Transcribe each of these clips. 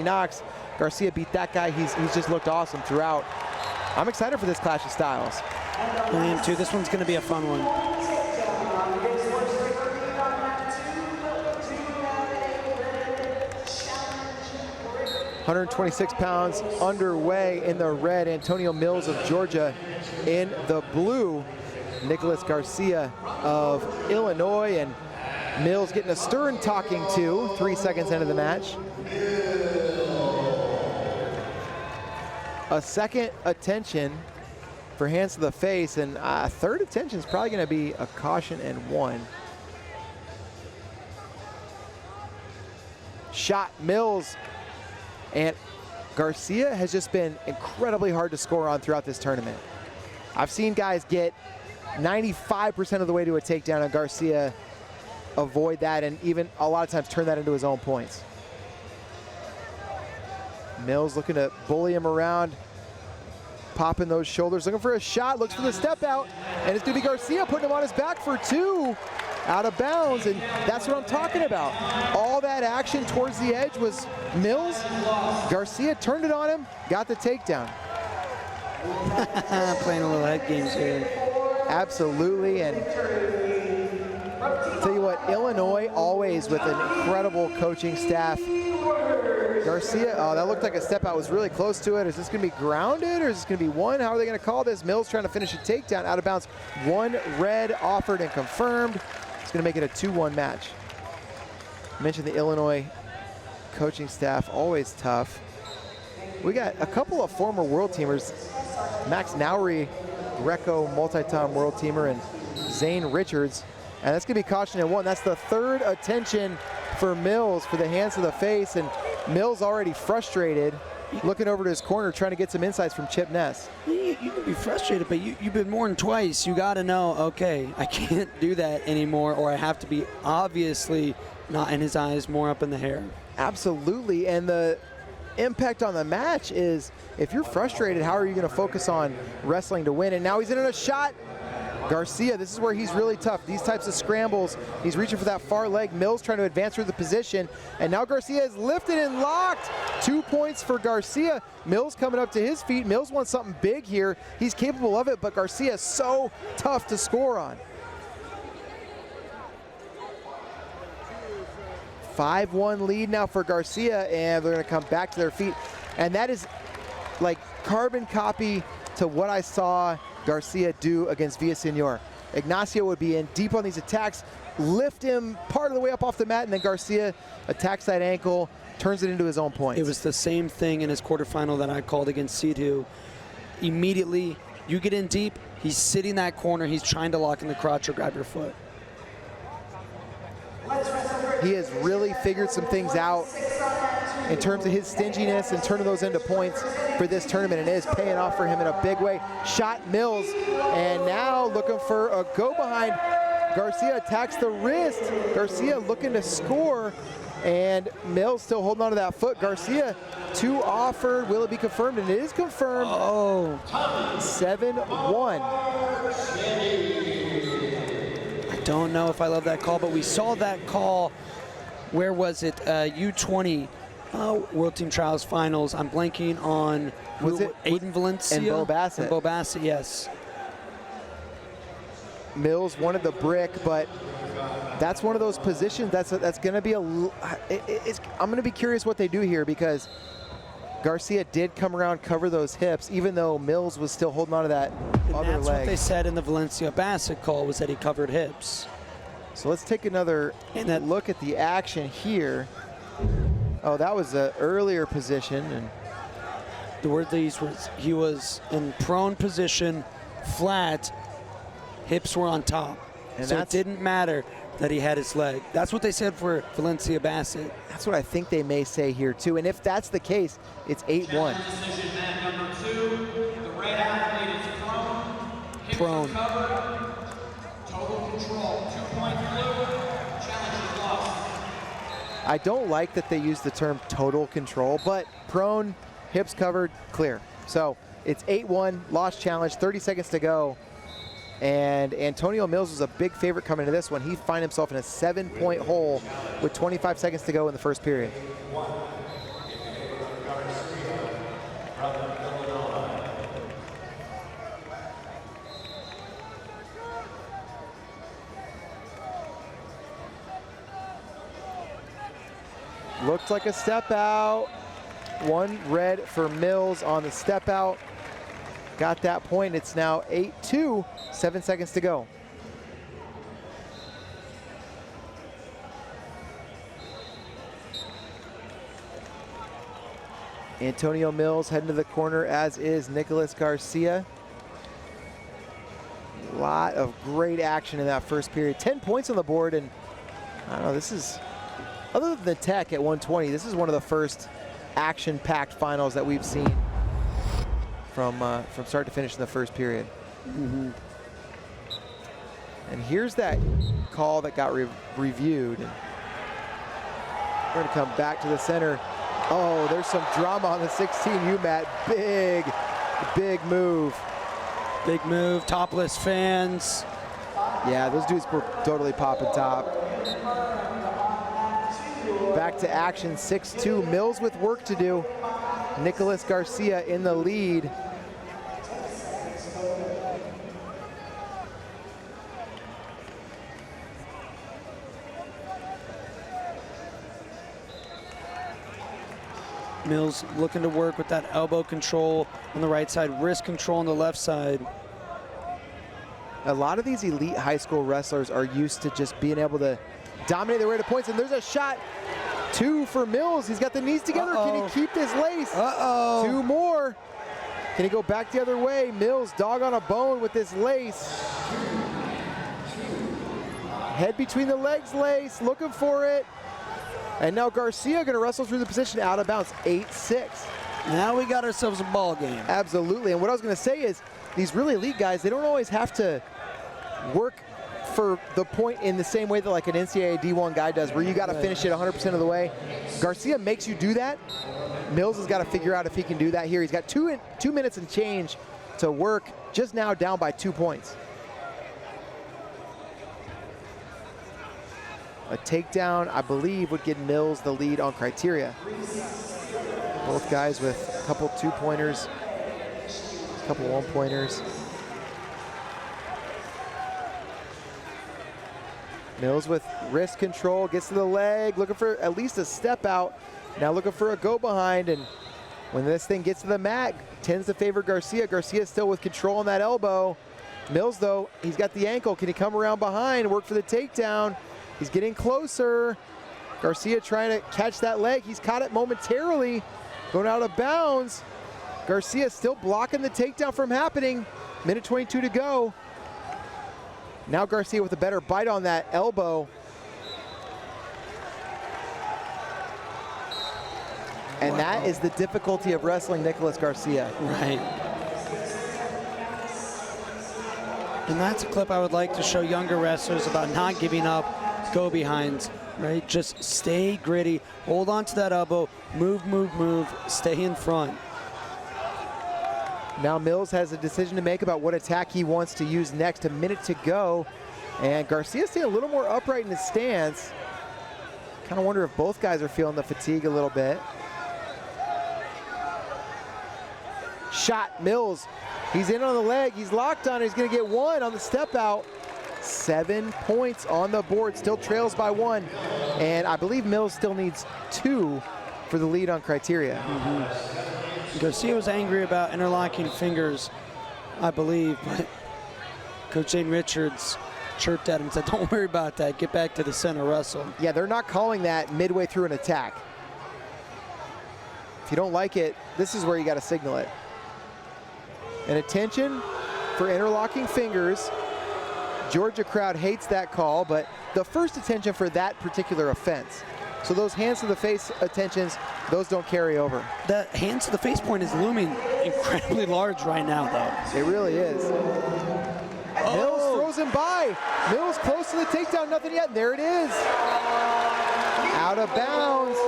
Knox. Garcia beat that guy. He's just looked awesome throughout. I'm excited for this clash of styles. I am too. This one's going to be a fun one. 126 pounds underway in the red. Antonio Mills of Georgia in the blue. Nicholas Garcia of Illinois, and Mills getting a stern talking to 3 seconds into the match. A second attention for hands to the face, and third attention is probably going to be a caution and 1. Shot Mills, and Garcia has just been incredibly hard to score on throughout this tournament. I've seen guys get 95% of the way to a takedown, and Garcia avoid that and even a lot of times turn that into his own points. Mills looking to bully him around, popping those shoulders, looking for a shot, looks for the step out, and it's going to be Garcia putting him on his back for 2, out of bounds, and that's what I'm talking about. All that action towards the edge was Mills. Garcia turned it on him, got the takedown. Playing a little head games here. Absolutely, and tell you what, Illinois always with an incredible coaching staff. Garcia, oh, that looked like a step out, was really close to it. Is this going to be grounded or is this going to be 1? How are they going to call this? Mills trying to finish a takedown, out of bounds. 1 red offered and confirmed. It's going to make it a 2-1 match. I mentioned the Illinois coaching staff, always tough. We got a couple of former world teamers. Max Nowry, Greco multi-time world teamer, and Zane Richards. And that's going to be caution and 1. That's the 3rd attention for Mills for the hands to the face, and Mills already frustrated, looking over to his corner, trying to get some insights from Chip Ness. You can be frustrated, but you've been more than twice. You got to know, okay, I can't do that anymore, or I have to be obviously not in his eyes, more up in the hair. Absolutely, and the impact on the match is, if you're frustrated, how are you going to focus on wrestling to win? And now he's in a shot. Garcia, this is where he's really tough. These types of scrambles, he's reaching for that far leg. Mills trying to advance through the position, and now Garcia is lifted and locked. 2 points for Garcia. Mills coming up to his feet. Mills wants something big here. He's capable of it, but Garcia is so tough to score on. 5-1 lead now for Garcia, and they're going to come back to their feet. And that is like carbon copy to what I saw Garcia do against Villaseñor. Ignacio would be in deep on these attacks, lift him part of the way up off the mat, and then Garcia attacks that ankle, turns it into his own points. It was the same thing in his quarterfinal that I called against Sidhu. Immediately, you get in deep, he's sitting in that corner, he's trying to lock in the crotch or grab your foot. He has really figured some things out in terms of his stinginess and turning those into points for this tournament, and it is paying off for him in a big way. Shot Mills, and now looking for a go behind. Garcia attacks the wrist. Garcia looking to score, and Mills still holding on to that foot. Garcia, 2 offered. Will it be confirmed? And it is confirmed. Oh. 7-1. I don't know if I love that call, but we saw that call. Where was it? U20 World Team Trials Finals. I'm blanking on. Was it Aiden Valencia? And Bo Bassett. And Bo Bassett, yes. Mills wanted the brick, but that's one of those positions that's going to be I'm going to be curious what they do here, because Garcia did come around, cover those hips, even though Mills was still holding on to that other leg. That's what they said in the Valencia Bassett call, was that he covered hips. So let's take another look at the action here. Oh, that was an earlier position. And the word they used was he was in prone position, flat, hips were on top. And so it didn't matter that he had his leg. That's what they said for Valencia Bassett. That's what I think they may say here too. And if that's the case, it's 8-1. Decision mat number 2, the red athlete is prone. Hips are covered. Total control. 2-point blue. Challenge is lost. I don't like that they use the term total control, but prone, hips covered, clear. So it's 8-1, lost challenge, 30 seconds to go. And Antonio Mills was a big favorite coming into this one. He found himself in a 7-point hole with 25 seconds to go in the first period. Looked like a step out. 1 red for Mills on the step out. Got that point. It's now 8-2, 7 seconds to go. Antonio Mills heading to the corner, as is Nicholas Garcia. A lot of great action in that first period. 10 points on the board, and I don't know, this is, other than the tech at 120, this is one of the first action-packed finals that we've seen from start to finish in the first period. And here's that call that got reviewed. And we're gonna come back to the center. Oh, there's some drama on the 16U mat. Big move. Big move, topless fans. Yeah, those dudes were totally popping top. Back to action, 6-2. Mills with work to do. Nicholas Garcia in the lead. Mills looking to work with that elbow control on the right side, wrist control on the left side. A lot of these elite high school wrestlers are used to just being able to dominate their way to points, and there's a shot. 2 for Mills. He's got the knees together. Can he keep this lace? 2 more. Can he go back the other way? Mills, dog on a bone with this lace. Head between the legs lace, looking for it. And now Garcia gonna wrestle through the position, out of bounds, 8-6. Now we got ourselves a ball game. Absolutely, and what I was gonna say is, these really elite guys, they don't always have to work for the point in the same way that like an NCAA D1 guy does, where you gotta finish it 100% of the way. Garcia makes you do that. Mills has gotta figure out if he can do that here. He's got 2 minutes and change to work, just now down by 2 points. A takedown, I believe, would give Mills the lead on criteria. Both guys with a couple 2-pointers, a couple 1-pointers. Mills with wrist control, gets to the leg, looking for at least a step out. Now looking for a go behind, and when this thing gets to the mat, tends to favor Garcia. Garcia still with control on that elbow. Mills, though, he's got the ankle. Can he come around behind, work for the takedown? He's getting closer. Garcia trying to catch that leg. He's caught it momentarily, going out of bounds. Garcia still blocking the takedown from happening. Minute 22 to go. Now Garcia with a better bite on that elbow. And that is the difficulty of wrestling Nicholas Garcia. Right. And that's a clip I would like to show younger wrestlers about not giving up go behinds, right? Just stay gritty, hold on to that elbow, move, stay in front. Now Mills has a decision to make about what attack he wants to use next. A minute to go, and Garcia staying a little more upright in his stance. Kind of wonder if both guys are feeling the fatigue a little bit. Shot, Mills. He's in on the leg, he's locked on it, he's gonna get 1 on the step out. 7 points on the board, still trails by 1. And I believe Mills still needs 2 for the lead on criteria. Garcia was angry about interlocking fingers, I believe, but Coach Shane Richards chirped at him and said, don't worry about that, get back to the center, wrestle. Yeah, they're not calling that midway through an attack. If you don't like it, this is where you gotta signal it. And attention for interlocking fingers. Georgia crowd hates that call, but the first attention for that particular offense. So those hands to the face attentions, those don't carry over. The hands to the face point is looming incredibly large right now, though. It really is. Mills throws him by. Mills close to the takedown, nothing yet. There it is. Out of bounds,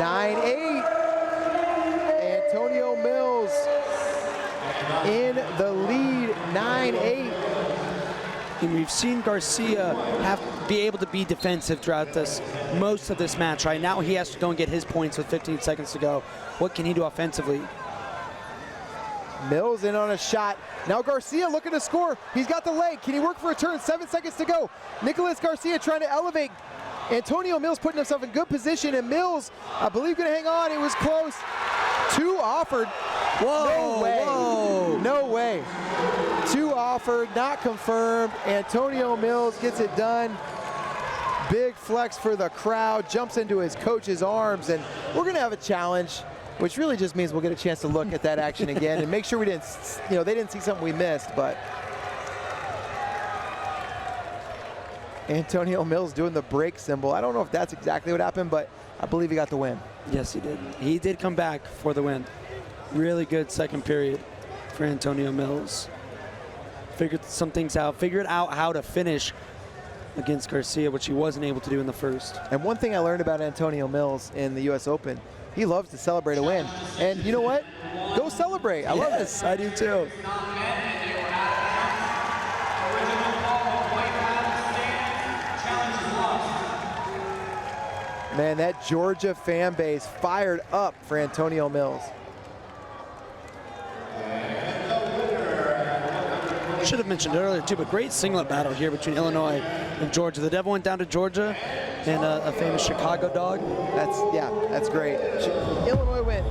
9-8. Antonio Mills in the lead, 9-8. And we've seen Garcia be able to be defensive throughout most of this match. Right now he has to go and get his points with 15 seconds to go. What can he do offensively? Mills in on a shot. Now Garcia looking to score. He's got the leg. Can he work for a turn? 7 seconds to go. Nicholas Garcia trying to elevate. Antonio Mills putting himself in good position, and Mills, I believe, gonna hang on. It was close. 2 offered. Whoa, No way. whoa. No way. 2 offered, not confirmed. Antonio Mills gets it done. Big flex for the crowd, jumps into his coach's arms, and we're gonna have a challenge, which really just means we'll get a chance to look at that action again and make sure we didn't, they didn't see something we missed, but Antonio Mills doing the break symbol. I don't know if that's exactly what happened, but I believe he got the win. Yes, he did. He did come back for the win. Really good second period for Antonio Mills. Figured some things out. Figured out how to finish against Garcia, which he wasn't able to do in the first. And one thing I learned about Antonio Mills in the U.S. Open, he loves to celebrate a win. And you know what? Go celebrate. I love this. I do too. Man, that Georgia fan base fired up for Antonio Mills. Should have mentioned earlier too, but great singlet battle here between Illinois and Georgia. The Devil went down to Georgia, and a famous Chicago dog. That's great. Illinois went